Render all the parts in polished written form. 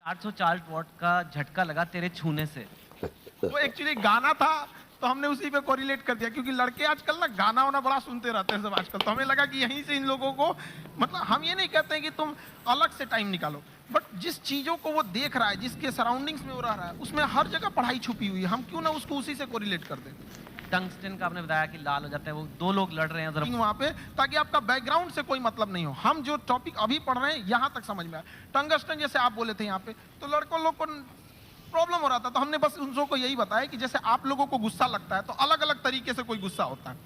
804 what का झटका लगा तेरे छूने से। वो एक्चुअली गाना था, तो हमने उसी पे कोरिलेट कर दिया, क्योंकि लड़के आजकल ना गाना वाना बड़ा सुनते रहते हैं सब आजकल, तो हमें लगा कि यहीं से इन लोगों को, मतलब हम ये नहीं कहते हैं कि तुम अलग से टाइम निकालो, बट जिस चीजों को वो देख रहा है, जिसके सराउंडिंग्स में वो रह रहा है, उसमें हर जगह पढ़ाई छुपी हुई है, हम क्यों ना उसको उसी से कोरिलेट कर दें। टंगस्टन का आपने बताया कि लाल हो जाता है, वो दो लोग लड़ रहे हैं उधर। वहां पे, ताकि आपका बैकग्राउंड से कोई मतलब नहीं हो, हम जो टॉपिक अभी पढ़ रहे हैं यहाँ तक समझ में आए। टंगस्टन जैसे आप बोले थे यहाँ पे, तो लड़कों लोग को प्रॉब्लम हो रहा था, तो हमने बस उन लोगों को यही बताया कि जैसे आप लोगों को गुस्सा लगता है, तो अलग अलग तरीके से कोई गुस्सा होता है,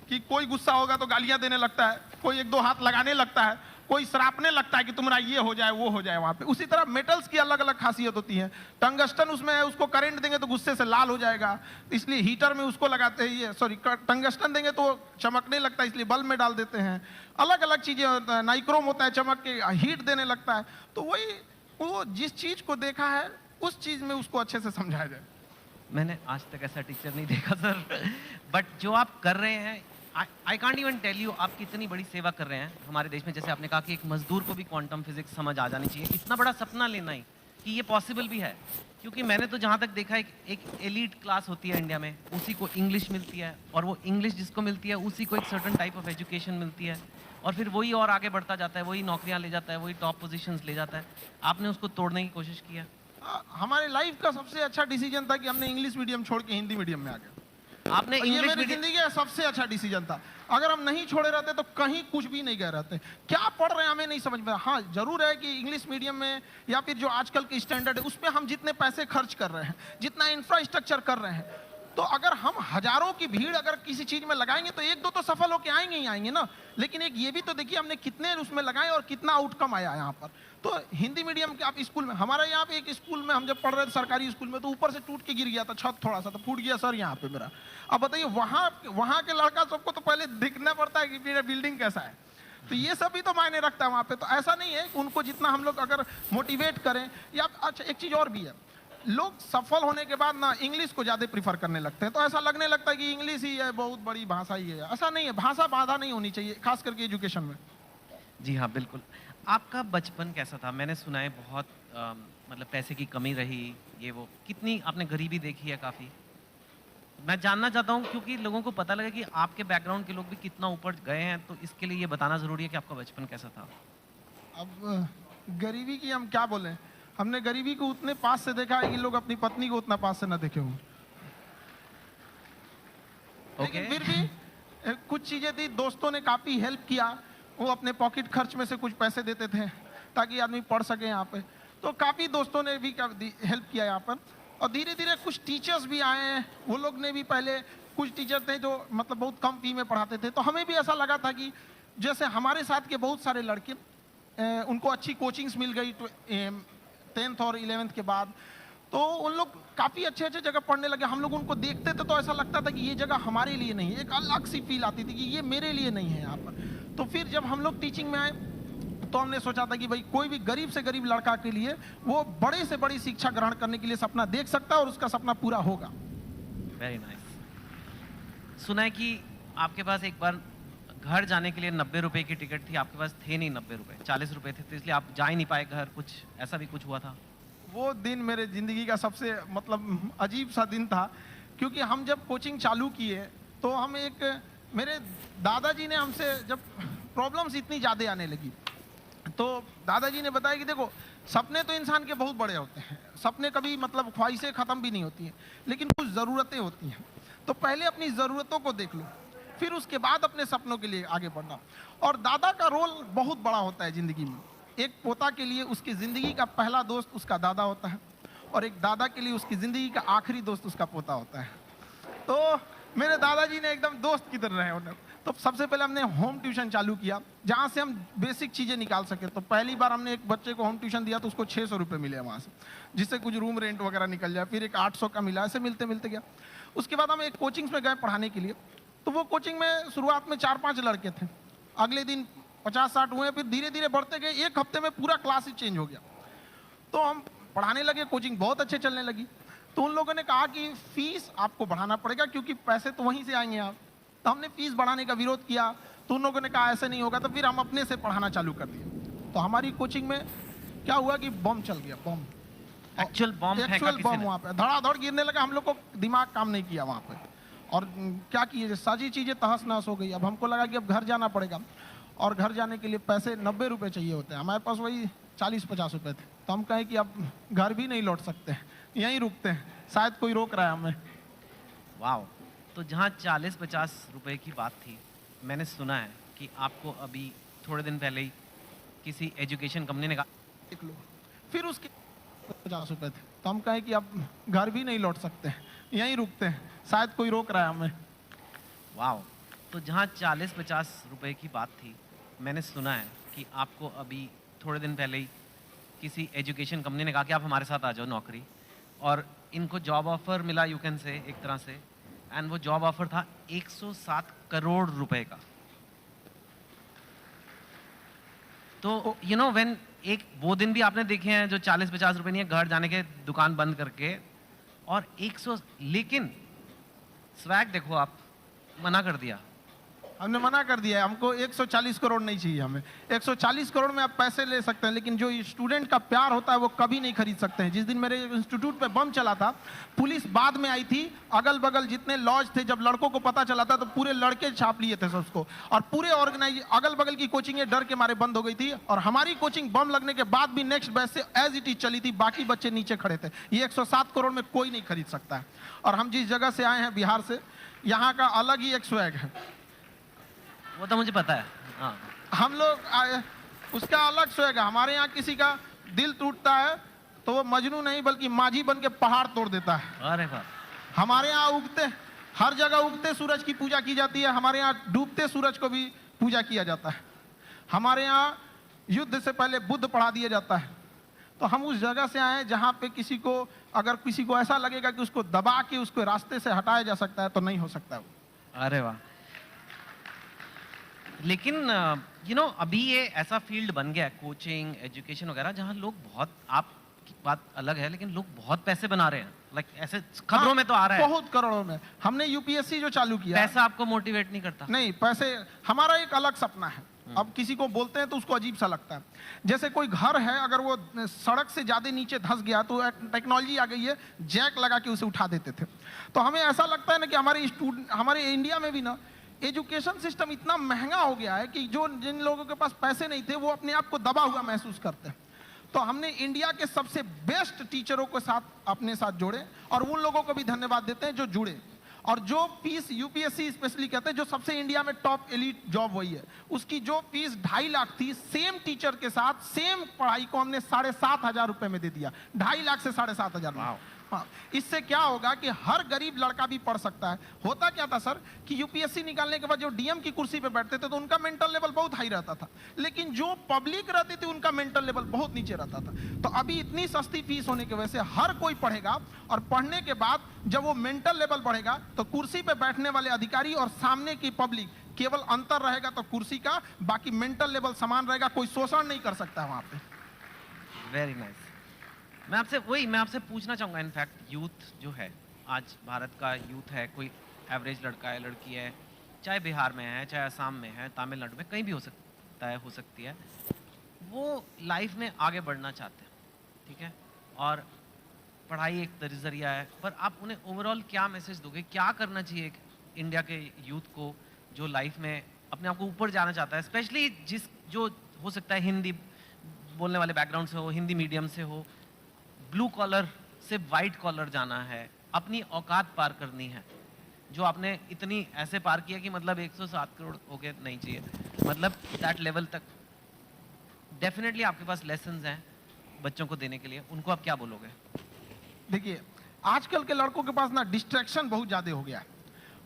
कि कोई गुस्सा होगा तो गालियां देने लगता है, कोई एक दो हाथ लगाने लगता है, कोई सरापने लगता है कि तुम्हारा ये हो जाए वो हो जाए वहां पे। उसी तरह मेटल्स की अलग अलग खासियत होती है। टंगस्टन उसमें है, उसको करंट देंगे तो गुस्से से लाल हो जाएगा, इसलिए हीटर में उसको लगाते हैं, ये सॉरी टंगस्टन देंगे तो चमकने लगता है, इसलिए बल्ब में डाल देते हैं। अलग अलग चीजें, नाइक्रोम होता है, चमक के हीट देने लगता है। तो वही, वो जिस चीज को देखा है उस चीज में उसको अच्छे से समझाया जाए। मैंने आज तक ऐसा टीचर नहीं देखा सर, बट जो आप कर रहे हैं, I can't even tell you, आप कितनी बड़ी सेवा कर रहे हैं हमारे देश में। जैसे आपने कहा कि एक मजदूर को भी क्वांटम फिजिक्स समझ आ जानी चाहिए, इतना बड़ा सपना लेना ही कि ये पॉसिबल भी है। क्योंकि मैंने तो जहाँ तक देखा है, एक एलीट क्लास होती है इंडिया में, उसी को इंग्लिश मिलती है, और वो इंग्लिश जिसको मिलती है उसी को एक सर्टन टाइप ऑफ एजुकेशन मिलती है, और फिर वही और आगे बढ़ता जाता है, वही नौकरियाँ ले जाता है, वही टॉप पोजीशंस ले जाता है। आपने उसको तोड़ने की कोशिश की है। हमारे लाइफ का सबसे अच्छा डिसीजन था कि हमने इंग्लिश मीडियम छोड़ के हिंदी मीडियम में आ गए। आपने ये मेरी जिंदगी का सबसे अच्छा डिसीजन था। अगर हम नहीं छोड़े रहते तो कहीं कुछ भी नहीं गए रहते। क्या पढ़ रहे हैं हमें नहीं समझ में। हाँ जरूर है कि इंग्लिश मीडियम में या फिर जो आजकल की स्टैंडर्ड है उसमें हम जितने पैसे खर्च कर रहे हैं, जितना इंफ्रास्ट्रक्चर कर रहे हैं, तो अगर हम हजारों की भीड़ अगर किसी चीज में लगाएंगे तो एक दो तो सफल होके आएंगे ही आएंगे ना। लेकिन एक ये भी तो देखिए हमने कितने उसमें लगाए और कितना आउटकम आया यहाँ पर। तो हिंदी मीडियम के आप स्कूल में, हमारा यहाँ पे एक स्कूल में हम जब पढ़ रहे थे सरकारी स्कूल में, तो ऊपर से टूट के गिर गया था छत, थोड़ा सा तो फूट गया सर यहाँ पे मेरा। अब बताइए वहाँ के लड़का सबको तो पहले दिखना पड़ता है कि मेरा बिल्डिंग कैसा है, तो ये सब भी तो मायने रखता है वहाँ पे। तो ऐसा नहीं है कि उनको जितना हम लोग अगर मोटिवेट करें या अच्छा एक चीज़ और भी है, लोग सफल होने के बाद ना इंग्लिश को ज़्यादा प्रीफर करने लगते हैं। तो ऐसा लगने लगता है कि इंग्लिश ही है बहुत बड़ी भाषा ही है। ऐसा नहीं है, भाषा बाधा नहीं होनी चाहिए, खास करके एजुकेशन में। जी हाँ बिल्कुल। आपका बचपन कैसा था? मैंने सुना है बहुत मतलब पैसे की कमी रही, ये वो, कितनी आपने गरीबी देखी है काफ़ी। मैं जानना चाहता हूँ क्योंकि लोगों को पता लगे कि आपके बैकग्राउंड के लोग भी कितना ऊपर गए हैं, तो इसके लिए ये बताना ज़रूरी है कि आपका बचपन कैसा था। अब गरीबी की हम क्या बोलें, हमने गरीबी को उतने पास से देखा है कि लोग अपनी पत्नी को उतना पास से ना देखे हों। लेकिन फिर भी कुछ चीजें थी, दोस्तों ने काफी हेल्प किया, वो अपने पॉकेट खर्च में से कुछ पैसे देते थे ताकि आदमी पढ़ सके यहाँ पे। तो काफी दोस्तों ने भी हेल्प किया यहाँ पर। और धीरे धीरे कुछ टीचर्स भी आए हैं, वो लोग ने भी, पहले कुछ टीचर थे जो मतलब बहुत कम फी में पढ़ाते थे, तो हमें भी ऐसा लगा था कि जैसे हमारे साथ के बहुत सारे लड़के उनको अच्छी कोचिंग्स मिल गई 10th और 11th के बाद, तो उन लोग काफ़ी अच्छे अच्छे जगह पढ़ने लगे। हम लोग उनको देखते थे तो ऐसा लगता था कि ये जगह हमारे लिए नहीं है, एक अलग सी फील आती थी कि ये मेरे लिए नहीं है यहाँ पर। तो फिर जब हम लोग टीचिंग में आए तो हमने सोचा था कि भाई कोई भी गरीब से गरीब लड़का के लिए वो बड़े से बड़ी शिक्षा ग्रहण करने के लिए सपना देख सकता है और उसका सपना पूरा होगा। Very nice. सुना है कि आपके पास एक बार घर जाने के लिए 90 रुपए की टिकट थी, आपके पास थे नहीं 90 रुपए, 40 रुपए थे, तो इसलिए आप जा ही नहीं पाए घर, कुछ ऐसा भी कुछ हुआ था? वो दिन मेरे ज़िंदगी का सबसे मतलब अजीब सा दिन था, क्योंकि हम जब कोचिंग चालू किए तो हम मेरे दादाजी ने हमसे, जब प्रॉब्लम्स इतनी ज़्यादा आने लगी, तो दादाजी ने बताया कि देखो सपने तो इंसान के बहुत बड़े होते हैं, सपने कभी मतलब ख्वाहिशें ख़त्म भी नहीं होती हैं, लेकिन कुछ ज़रूरतें होती हैं। तो पहले अपनी ज़रूरतों को देख लो, फिर उसके बाद अपने सपनों के लिए आगे बढ़ना। और दादा का रोल बहुत बड़ा होता है ज़िंदगी में। एक पोता के लिए उसकी ज़िंदगी का पहला दोस्त उसका दादा होता है, और एक दादा के लिए उसकी ज़िंदगी का आखिरी दोस्त उसका पोता होता है। तो मेरे दादाजी ने एकदम दोस्त की तरह रहे उन्हें। तो सबसे पहले हमने होम ट्यूशन चालू किया, जहाँ से हम बेसिक चीज़ें निकाल सके। तो पहली बार हमने एक बच्चे को होम ट्यूशन दिया तो उसको 600 रुपये मिले वहाँ से, जिससे कुछ रूम रेंट वगैरह निकल जाए। फिर एक 800 का मिला, ऐसे मिलते मिलते गया। उसके बाद हम एक कोचिंग्स में गए पढ़ाने के लिए, तो वो कोचिंग में शुरुआत में 4-5 लड़के थे, अगले दिन 50-60 हुए, फिर धीरे धीरे बढ़ते गए, एक हफ्ते में पूरा क्लास ही चेंज हो गया। तो हम पढ़ाने लगे, कोचिंग बहुत अच्छे चलने लगी। तो उन लोगों ने कहा कि फीस आपको बढ़ाना पड़ेगा क्योंकि पैसे तो वहीं से आएंगे आप। तो हमने फीस बढ़ाने का विरोध किया, तो उन लोगों ने कहा ऐसे नहीं होगा, तो फिर हम अपने से पढ़ाना चालू कर दिए। तो हमारी कोचिंग में क्या हुआ कि बम चल गया, बम। एक्चुअल बॉम्ब फेंका एक्चुअल किसी बम ने? वहाँ पे धड़ाधड़ गिरने लगा, हम लोग को दिमाग काम नहीं किया वहाँ पे। और क्या किए, सारी चीजें तहस नहस हो गई। अब हमको लगा कि अब घर जाना पड़ेगा, और घर जाने के लिए पैसे 90 रुपए चाहिए होते हैं, हमारे पास वही 40-50 रुपए थे। तो हम कहे कि अब घर भी नहीं लौट सकते, यहीं रुकते हैं, शायद कोई रोक रहा है हमें। वाओ! तो जहाँ 40-50 रुपए की बात थी, मैंने सुना है कि आपको अभी थोड़े दिन पहले ही किसी एजुकेशन कंपनी ने कहा देख लो, फिर उसके 50 रुपए थे। तो हम कहे कि अब घर भी नहीं लौट सकते, यहीं रुकते हैं, शायद कोई रोक रहा है हमें। वाओ! तो जहाँ 40-50 रुपए की बात थी, मैंने सुना है कि आपको अभी थोड़े दिन पहले ही किसी एजुकेशन कंपनी ने कहा कि आप हमारे साथ आ जाओ नौकरी, और इनको जॉब ऑफर मिला, यू कैन से, एक तरह से, एंड वो जॉब ऑफर था 107 करोड़ रुपए का। तो यू नो व्हेन, एक वो दिन भी आपने देखे हैं जो 40-50 रुपए नहीं है, घर जाने के दुकान बंद करके, और 100, लेकिन स्वैग देखो, आप मना कर दिया। हमने मना कर दिया है, हमको 140 करोड़ नहीं चाहिए हमें। 140 करोड़ में आप पैसे ले सकते हैं, लेकिन जो स्टूडेंट का प्यार होता है वो कभी नहीं खरीद सकते हैं। जिस दिन मेरे इंस्टीट्यूट पे बम चला था, पुलिस बाद में आई थी, अगल बगल जितने लॉज थे, जब लड़कों को पता चला था तो पूरे लड़के छाप लिए थे सबको, और पूरे ऑर्गेनाइज अगल बगल की कोचिंगें डर के मारे बंद हो गई थी, और हमारी कोचिंग बम लगने के बाद भी नेक्स्ट बैच से एज इट इज चली थी, बाकी बच्चे नीचे खड़े थे। ये 107 करोड़ में कोई नहीं खरीद सकता है। और हम जिस जगह से आए हैं, बिहार से, यहाँ का अलग ही एक स्वैग है। वो तो मुझे पता है, हाँ। हम लोग उसका अलग स्वैग है। हमारे यहाँ किसी का दिल टूटता है तो वो मजनू नहीं बल्कि माझी बन के पहाड़ तोड़ देता है। अरे वाह! हमारे यहाँ उगते, हर जगह उगते सूरज की पूजा की जाती है, हमारे यहाँ डूबते सूरज को भी पूजा किया जाता है। हमारे यहाँ युद्ध से पहले बुद्ध पढ़ा दिया जाता है। तो हम उस जगह से आए जहाँ पे किसी को, अगर किसी को ऐसा लगेगा कि उसको दबा के उसको रास्ते से हटाया जा सकता है, तो नहीं हो सकता वो। अरे वाह! लेकिन यू नो अभी ये ऐसा फील्ड बन गया है, कोचिंग, एजुकेशन वगैरह, जहाँ लोग बहुत, आपकी बात अलग है, लेकिन लोग बहुत पैसे बना रहे हैं, लाइक ऐसे खबरों में तो आ रहा है। बहुत करोड़ों में। हमने यूपीएससी जो चालू किया, पैसा आपको मोटिवेट नहीं करता? नहीं, पैसे हमारा एक अलग सपना है। अब किसी को बोलते हैं तो उसको अजीब सा लगता है। जैसे कोई घर है, अगर वो सड़क से ज्यादा नीचे धंस गया तो टेक्नोलॉजी आ गई है, जैक लगा के उसे उठा देते थे। तो हमें ऐसा लगता है ना कि हमारे स्टूडेंट, हमारे इंडिया में भी ना एजुकेशन सिस्टम इतना महंगा हो गया है कि जो जिन लोगों के पास पैसे नहीं थे वो अपने आप को दबा हुआ महसूस करते हैं। तो हमने इंडिया के सबसे बेस्ट टीचरों के साथ अपने साथ जोड़े, और उन लोगों को भी धन्यवाद देते हैं जो जुड़े। और जो फीस यूपीएससी स्पेशली कहते हैं, जो सबसे इंडिया में टॉप एलीट जॉब वही है, उसकी जो फीस 2.5 लाख थी, सेम टीचर के साथ सेम पढ़ाई को हमने 7,500 रुपए में दे दिया। 2.5 लाख से 7,500। हाँ, इससे क्या होगा कि हर गरीब लड़का भी पढ़ सकता है। होता क्या था सर कि यूपीएससी निकालने के बाद जो डीएम की कुर्सी पे बैठते थे तो उनका मेंटल लेवल बहुत हाई रहता था, लेकिन जो पब्लिक रहती थी उनका मेंटल लेवल बहुत नीचे रहता था। तो अभी इतनी सस्ती फीस होने की वजह से हर कोई पढ़ेगा, और पढ़ने के बाद जब वो मेंटल लेवल बढ़ेगा तो कुर्सी पे बैठने वाले अधिकारी और सामने की पब्लिक, केवल अंतर रहेगा तो कुर्सी का, बाकी मेंटल लेवल समान रहेगा, कोई शोषण नहीं कर सकता है वहां पे। Very nice. मैं आपसे पूछना चाहूँगा, इनफैक्ट यूथ जो है, आज भारत का यूथ है, कोई एवरेज लड़का है, लड़की है, चाहे बिहार में है, चाहे असम में है, तमिलनाडु में, कहीं भी हो सकता है, हो सकती है, वो लाइफ में आगे बढ़ना चाहते हैं, ठीक है, और पढ़ाई एक जरिया है, पर आप उन्हें ओवरऑल क्या मैसेज दोगे? क्या करना चाहिए इंडिया के यूथ को जो लाइफ में अपने आप को ऊपर जाना चाहता है, स्पेशली जो हो सकता है हिंदी बोलने वाले बैकग्राउंड से हो, हिंदी मीडियम से हो, ब्लू कॉलर से वाइट कॉलर जाना है, अपनी औकात पार करनी है, जो आपने इतनी ऐसे पार किया कि मतलब 107 करोड़ हो गए नहीं चाहिए, मतलब दैट लेवल तक डेफिनेटली आपके पास लेसन्स हैं बच्चों को देने के लिए, उनको आप क्या बोलोगे? देखिए, आजकल के लड़कों के पास ना डिस्ट्रैक्शन बहुत ज्यादा हो गया है।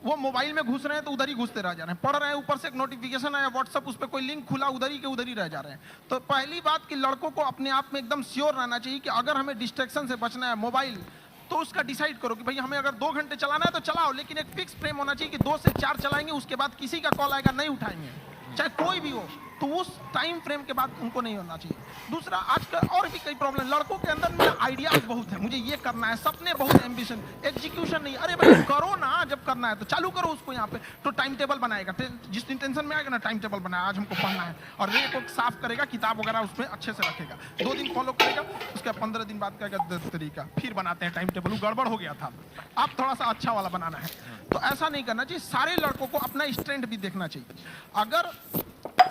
वो मोबाइल में घुस रहे हैं तो उधर ही घुसते रह जा रहे हैं, पढ़ रहे हैं, ऊपर से एक नोटिफिकेशन आया व्हाट्सएप, उस पर कोई लिंक खुला, उधर ही के उधर ही रह जा रहे हैं। तो पहली बात कि लड़कों को अपने आप में एकदम श्योर रहना चाहिए कि अगर हमें डिस्ट्रैक्शन से बचना है मोबाइल, तो उसका डिसाइड करो कि भाई हमें अगर 2 घंटे चलाना है तो चलाओ, लेकिन एक फिक्स फ्रेम होना चाहिए कि 2 से 4 चलाएंगे, उसके बाद किसी का कॉल आएगा नहीं उठाएंगे, चाहे कोई भी हो। तो उस टाइम फ्रेम के बाद उनको नहीं होना चाहिए। दूसरा, आजकल और भी कई प्रॉब्लम, लड़कों के अंदर में आइडियाज बहुत है, मुझे ये करना है, सपने बहुत, एम्बिशन, एग्जीक्यूशन नहीं। अरे भाई करो ना, जब करना है तो चालू करो उसको। यहाँ पे तो टाइम टेबल बनाएगा, जिस दिन टेंशन में आएगा ना, टाइम टेबल बनाया, आज हमको पढ़ना है, और रे को साफ करेगा, किताब वगैरह उसमें अच्छे से रखेगा, 2 दिन फॉलो करेगा, उसका 15 दिन बाद कहेगा तरीका, फिर बनाते हैं टाइम टेबल, गड़बड़ हो गया था, अब थोड़ा सा अच्छा वाला बनाना है। तो ऐसा नहीं करना चाहिए। सारे लड़कों को अपना स्ट्रेंथ भी देखना चाहिए। अगर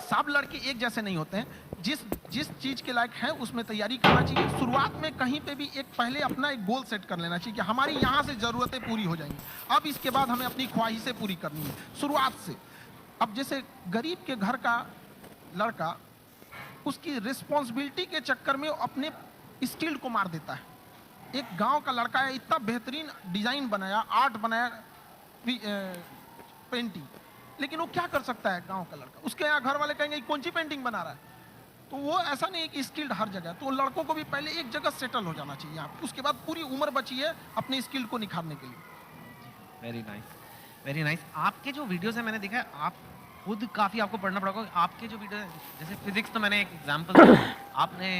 सब लड़के एक जैसे नहीं होते हैं, जिस चीज के लायक है उसमें तैयारी करना चाहिए। शुरुआत में कहीं पे भी एक पहले अपना एक गोल सेट कर लेना चाहिए कि हमारी यहाँ से जरूरतें पूरी हो जाएंगी, अब इसके बाद हमें अपनी ख्वाहिशें पूरी करनी है शुरुआत से। अब जैसे गरीब के घर का लड़का उसकी रिस्पॉन्सिबिलिटी के चक्कर में अपने स्किल को मार देता है। एक गांव का लड़का है, इतना बेहतरीन डिजाइन बनाया, आर्ट बनाया, पेंटिंग, लेकिन वो क्या कर सकता है गांव का लड़का? उसके यहाँ घर वाले कहेंगे कौन सी पेंटिंग बना रहा है? तो वो ऐसा नहीं है कि स्किल्ड हर जगह। तो लड़कों को भी पहले एक जगह सेटल हो जाना चाहिए यहाँ, उसके बाद पूरी उम्र बची है अपने स्किल को निखारने के लिए। Very nice, very nice. आपके जो वीडियोस हैं मैंने देखा है, आप खुद काफ़ी आपको पढ़ना पड़ेगा। आपके जो वीडियो जैसे फिजिक्स, तो मैंने एक एग्जांपल आपने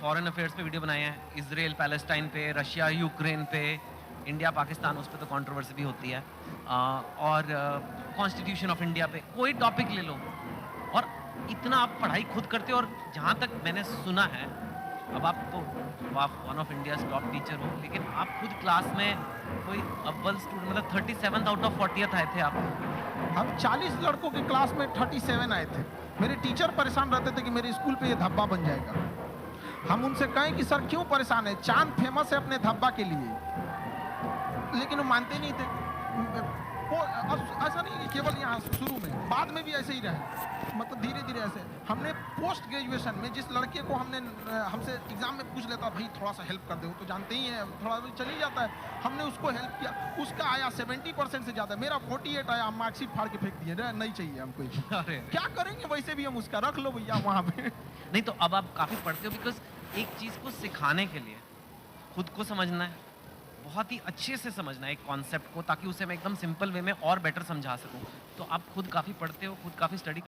फॉरेन अफेयर्स पे वीडियो बनाए हैं, इजराइल पैलेस्टाइन पे, रशिया यूक्रेन पे, इंडिया पाकिस्तान, उस पर तो कंट्रोवर्सी भी होती है, और कॉन्स्टिट्यूशन ऑफ इंडिया पे, कोई टॉपिक ले लो, और इतना आप पढ़ाई खुद करते हो। और जहाँ तक मैंने सुना है, अब आप तो आप one of India top teacher हो, लेकिन आप खुद क्लास में कोई अव्वल स्टूडेंट, मतलब 37 आउट ऑफ 40 आए थे आप। हम 40 लड़कों की क्लास में 37 आए थे। मेरे टीचर परेशान रहते थे कि मेरे स्कूल पे ये धब्बा बन जाएगा। हम उनसे कहें कि सर क्यों परेशान है, चांद फेमस है अपने धब्बा के लिए, लेकिन वो मानते नहीं थे। वो ऐसा नहीं कि केवल यहाँ शुरू में, बाद में भी ऐसे ही रहे, मतलब धीरे धीरे ऐसे। हमने पोस्ट ग्रेजुएशन में जिस लड़के को हमसे एग्जाम में पूछ लेता, भाई थोड़ा सा हेल्प कर दे, वो तो जानते ही हैं, थोड़ा तो चल ही जाता है, हमने उसको हेल्प किया, उसका आया 70% से ज़्यादा, मेरा 48 आया, हम मार्कशीट फाड़ के फेंक दिए, नहीं चाहिए हमको। अरे क्या करेंगे, वैसे भी हम उसका रख लो भैया वहाँ पे। नहीं, तो अब आप काफ़ी पढ़ते हो, बिकॉज एक चीज़ को सिखाने के लिए खुद को समझना है, बहुत ही अच्छे से समझना है एक कॉन्सेप्ट को, ताकि उसे मैं एकदम सिंपल वे में और बेटर समझा सकूं। तो आप खुद काफ़ी पढ़ते हो, खुद काफ़ी स्टडी